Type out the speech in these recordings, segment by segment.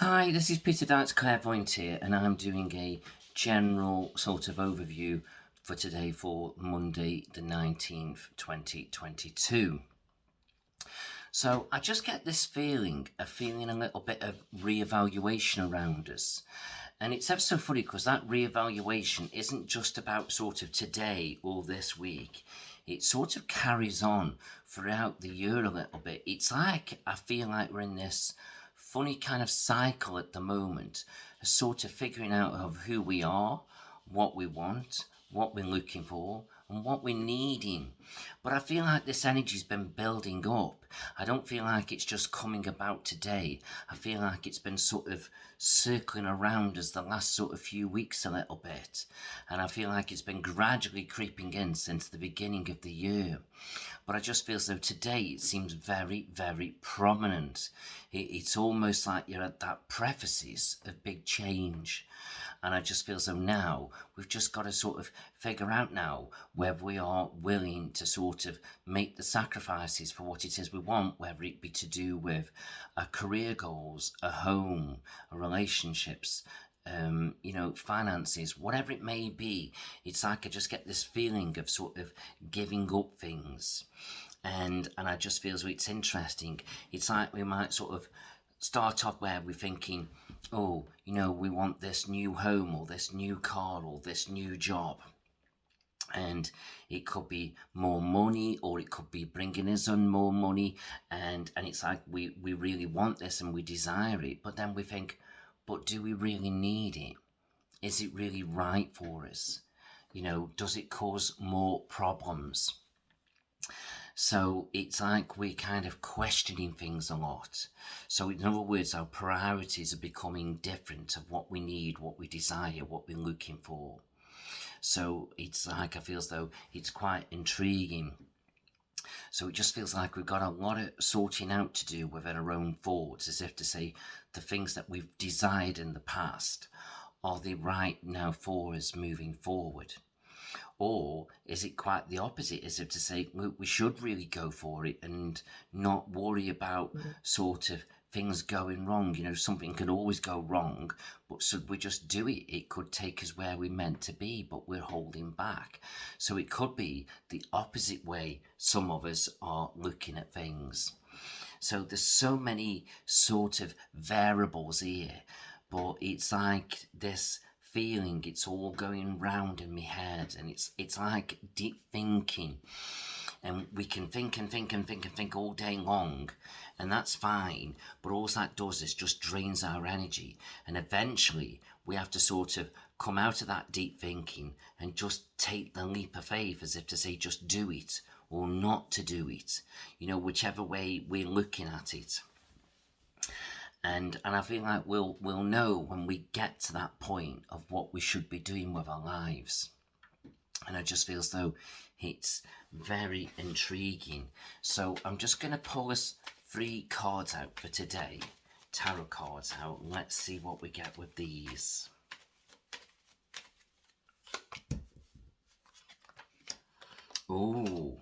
Hi, this is Peter Darts Clairvoyant here, and I'm doing a general sort of overview for today for Monday the 19th, 2022. So I just get this feeling a little bit of reevaluation around us. And it's ever so funny because that reevaluation isn't just about sort of today or this week. It sort of carries on throughout the year a little bit. It's like I feel like we're in this funny kind of cycle at the moment, sort of figuring out of who we are, what we want, what we're looking for, and what we're needing. But I feel like this energy's been building up. I don't feel like it's just coming about today. I feel like it's been sort of circling around us the last sort of few weeks a little bit. And I feel like it's been gradually creeping in since the beginning of the year. But I just feel as though today it seems very, very prominent. It's almost like you're at that prefaces of big change. And I just feel as though now we've just got to sort of figure out now whether we are willing to sort of make the sacrifices for what it is we want, whether it be to do with our career goals, a home, our relationships, finances, whatever it may be. It's like I just get this feeling of sort of giving up things. And I just feel as though it's interesting. It's like we might sort of start off where we're thinking, oh, we want this new home or this new car or this new job. And it could be more money, or it could be bringing us on more money. And it's like we really want this and we desire it. But then we think, but do we really need it? Is it really right for us? Does it cause more problems? So it's like we're kind of questioning things a lot. So in other words, our priorities are becoming different of what we need, what we desire, what we're looking for. So it's like I feel as though it's quite intriguing. So it just feels like we've got a lot of sorting out to do within our own thoughts, as if to say the things that we've desired in the past, are they right now for us moving forward? Or is it quite the opposite, as if to say, look, we should really go for it and not worry about sort of things going wrong? Something can always go wrong, but should we just do it? It could take us where we're meant to be, but we're holding back. So it could be the opposite way some of us are looking at things. So there's so many sort of variables here, but it's like this feeling, it's all going round in my head, and it's like deep thinking, and we can think and think and think and think all day long, and that's fine, but all that does is just drains our energy, and eventually we have to sort of come out of that deep thinking and just take the leap of faith, as if to say just do it or not to do it, whichever way we're looking at it. And I feel like we'll know when we get to that point of what we should be doing with our lives. And I just feel as though it's very intriguing. So I'm just going to pull us 3 cards out for today. Tarot cards out. Let's see what we get with these. Oh,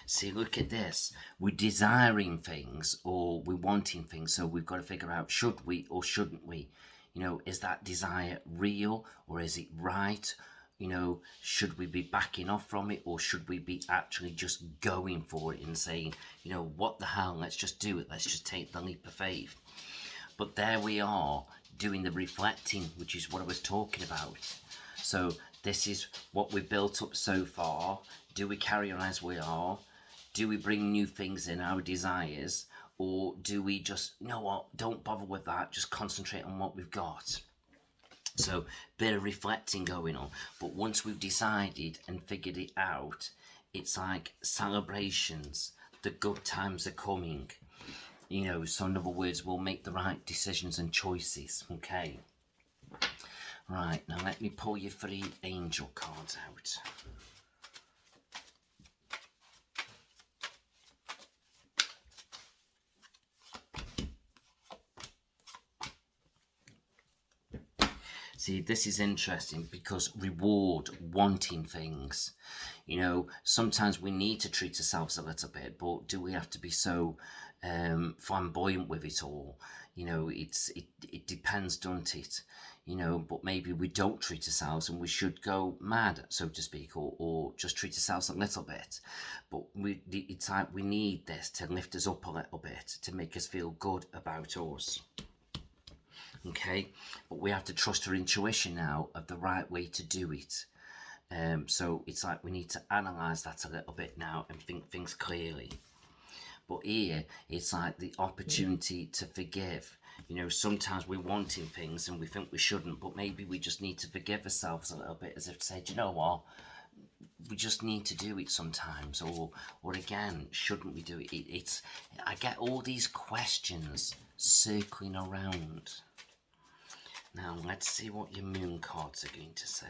see, look at this. We're desiring things or we're wanting things, so we've got to figure out, should we or shouldn't we? Is that desire real or is it right? Should we be backing off from it, or should we be actually just going for it and saying, what the hell, let's just do it, let's just take the leap of faith. But there we are doing the reflecting, which is what I was talking about. So this is what we've built up so far. Do we carry on as we are? Do we bring new things in, our desires? Or do we just, don't bother with that, just concentrate on what we've got? So, bit of reflecting going on. But once we've decided and figured it out, it's like celebrations. The good times are coming. So in other words, we'll make the right decisions and choices. Okay. Right, now let me pull your 3 angel cards out. See, this is interesting because reward wanting things. Sometimes we need to treat ourselves a little bit, but do we have to be so flamboyant with it all? It depends, don't it? But maybe we don't treat ourselves and we should go mad, so to speak, or just treat ourselves a little bit. But it's like we need this to lift us up a little bit, to make us feel good about us. Okay, but we have to trust our intuition now of the right way to do it. So it's like we need to analyze that a little bit now and think things clearly. But here, it's like the opportunity to forgive. Sometimes we're wanting things and we think we shouldn't, but maybe we just need to forgive ourselves a little bit, as if to say, do you know what? We just need to do it sometimes, or again, shouldn't we do it? I get all these questions circling around. Now, let's see what your moon cards are going to say.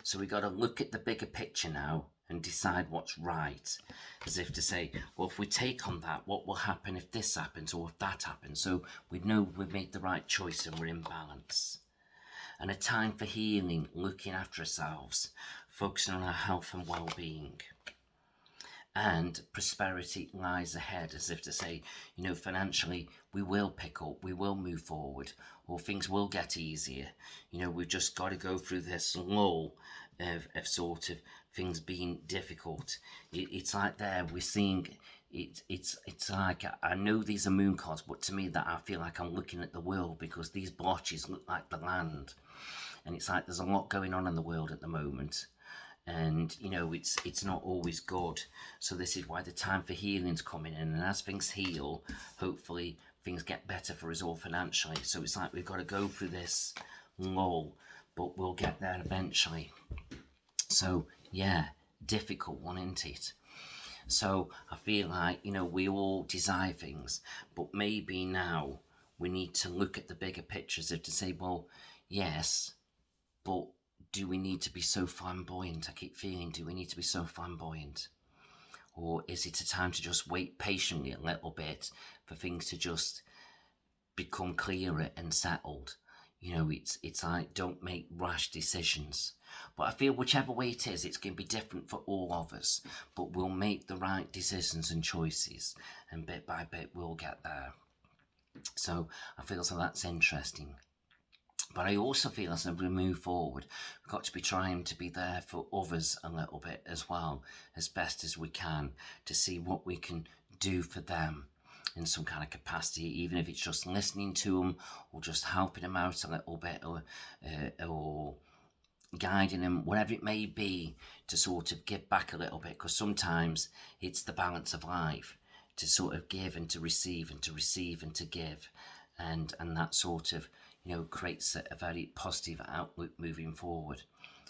So we got to look at the bigger picture now and decide what's right. As if to say, well, if we take on that, what will happen if this happens or if that happens? So we know we've made the right choice and we're in balance. And a time for healing, looking after ourselves, focusing on our health and well-being. And prosperity lies ahead, as if to say, financially, we will pick up, we will move forward, or things will get easier. We've just got to go through this lull of sort of things being difficult. It's like there, we're seeing, it's like, I know these are moon cards, but to me that I feel like I'm looking at the world, because these blotches look like the land. And it's like there's a lot going on in the world at the moment. And it's not always good. So this is why the time for healing's coming in, and as things heal, hopefully things get better for us all financially. So it's like we've got to go through this lull, but we'll get there eventually. So yeah, difficult one, isn't it? So I feel like we all desire things, but maybe now we need to look at the bigger pictures of to say, well, yes, but do we need to be so flamboyant? I keep feeling, do we need to be so flamboyant? Or is it a time to just wait patiently a little bit for things to just become clearer and settled? It's like, don't make rash decisions. But I feel whichever way it is, it's going to be different for all of us. But we'll make the right decisions and choices, and bit by bit we'll get there. So I feel so that's interesting. But I also feel as we move forward, we've got to be trying to be there for others a little bit as well, as best as we can, to see what we can do for them in some kind of capacity, even if it's just listening to them or just helping them out a little bit, or guiding them, whatever it may be, to sort of give back a little bit, because sometimes it's the balance of life, to sort of give and to receive and to receive and to give, and that sort of creates a very positive outlook moving forward.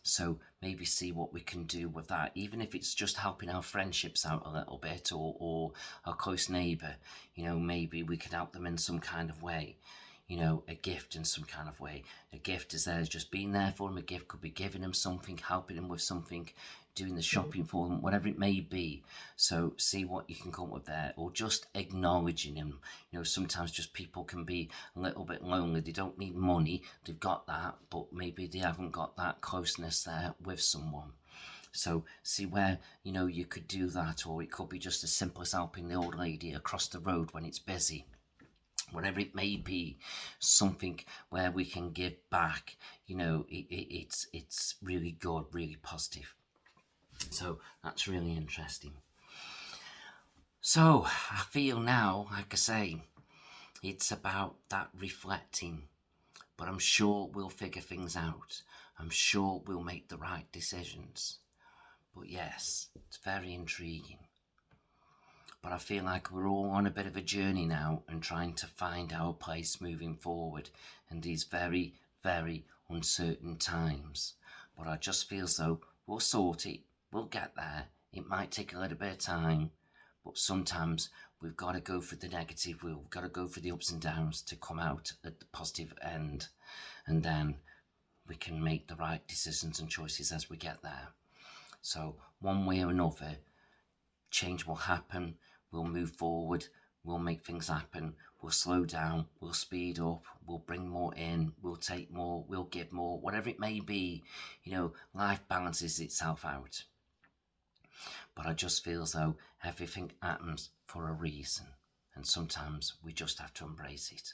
So maybe see what we can do with that, even if it's just helping our friendships out a little bit, or our close neighbour. Maybe we could help them in some kind of way. A gift in some kind of way. A gift is there, just being there for them. A gift could be giving them something, helping them with something, doing the shopping for them, whatever it may be. So see what you can come up with there, or just acknowledging them. Sometimes just people can be a little bit lonely. They don't need money, they've got that, but maybe they haven't got that closeness there with someone. So see where you could do that, or it could be just as simple as helping the old lady across the road when it's busy. Whatever it may be, something where we can give back. It's really good, really positive. So that's really interesting. So I feel now, like I say, it's about that reflecting, but I'm sure we'll figure things out. I'm sure we'll make the right decisions. But yes, it's very intriguing. But I feel like we're all on a bit of a journey now and trying to find our place moving forward in these very, very uncertain times. But I just feel as though we'll sort it, we'll get there. It might take a little bit of time, but sometimes we've got to go for the negative, we've got to go for the ups and downs to come out at the positive end, and then we can make the right decisions and choices as we get there. So one way or another, change will happen, we'll move forward, we'll make things happen. We'll slow down, we'll speed up, we'll bring more in, we'll take more, we'll give more, whatever it may be. Life balances itself out. But I just feel as though everything happens for a reason, and sometimes we just have to embrace it.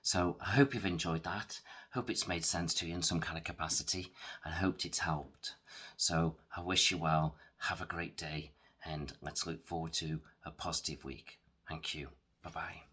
So I hope you've enjoyed that. Hope it's made sense to you in some kind of capacity, and hoped it's helped. So I wish you well. Have a great day, and let's look forward to a positive week. Thank you. Bye-bye.